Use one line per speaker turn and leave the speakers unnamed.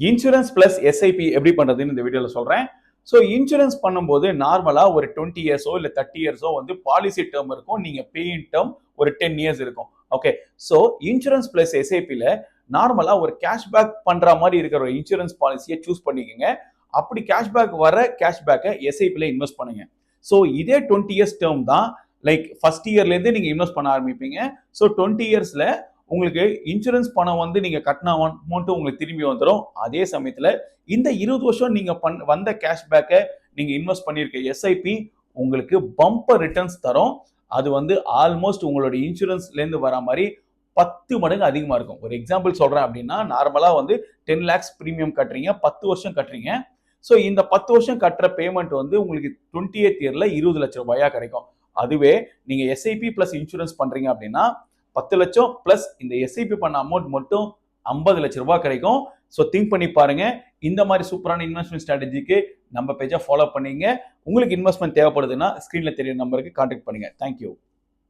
Insurance plus SIP எப்படி பண்றதுன்னு இந்த வீடியோல சொல்றேன். ஸோ இன்சூரன்ஸ் பண்ணும்போது நார்மலா ஒரு 20 இயர்ஸோ இல்லை 30 இயர்ஸோ வந்து பாலிசி டேர்ம் இருக்கும். நீங்க பேயிங் டேர்ம் ஒரு 10 இயர்ஸ் இருக்கும். ஓகே, ஸோ இன்சூரன்ஸ் பிளஸ் எஸ்ஐபியில் நார்மலா ஒரு கேஷ்பேக் பண்ற மாதிரி இருக்கிற ஒரு இன்சூரன்ஸ் பாலிசியை சூஸ் பண்ணிக்கோங்க. அப்படி கேஷ்பேக் வர கேஷ்பேக்கை எஸ்ஐபியில் இன்வெஸ்ட் பண்ணுங்க. ஸோ இதே 20 இயர்ஸ் டேர்ம் தான். லைக் ஃபர்ஸ்ட் இயர்லேருந்து நீங்க இன்வெஸ்ட் பண்ண ஆரம்பிப்பீங்க. ஸோ 20 இயர்ஸ்ல உங்களுக்கு இன்சூரன்ஸ் பணம் வந்து நீங்க கட்டின அமௌண்ட் உங்களுக்கு திரும்பி வந்துடும். அதே சமயத்துல இந்த 20 வருஷம் நீங்க வந்த கேஷ்பேக்கை நீங்க இன்வெஸ்ட் பண்ணிருக்க எஸ்ஐபி உங்களுக்கு பம்பர் ரிட்டர்ன்ஸ் தரும். அது வந்து ஆல்மோஸ்ட் உங்களோட இன்சூரன்ஸ்ல இருந்து வர மாதிரி 10 மடங்கு அதிகமா இருக்கும். ஒரு எக்ஸாம்பிள் சொல்றேன் அப்படின்னா, நார்மலா வந்து 10 lakhs பிரீமியம் கட்டுறீங்க, 10 வருஷம் கட்டுறீங்க. ஸோ இந்த 10 வருஷம் கட்டுற பேமெண்ட் வந்து உங்களுக்கு 20th இயர்ல 20 லட்சம் ரூபாயா கிடைக்கும். அதுவே நீங்க எஸ்ஐபி பிளஸ் இன்சூரன்ஸ் பண்றீங்க அப்படின்னா 10 லட்சம் பிளஸ் இந்த எஸ்ஐபி பண்ண அமௌண்ட் மட்டும் 50 லட்சம் ரூபாய் கிடைக்கும். ஸோ திங்க் பண்ணி பாருங்க. இந்த மாதிரி சூப்பரான இன்வெஸ்ட்மெண்ட் ஸ்ட்ராட்டஜிக்கு நம்ம பேஜை ஃபாலோ பண்ணீங்க. உங்களுக்கு இன்வெஸ்ட்மெண்ட் தேவைப்படுதுன்னா ஸ்கிரீன்ல தெரியுற நம்பருக்கு கான்டாக்ட் பண்ணுங்க. தேங்க்யூ.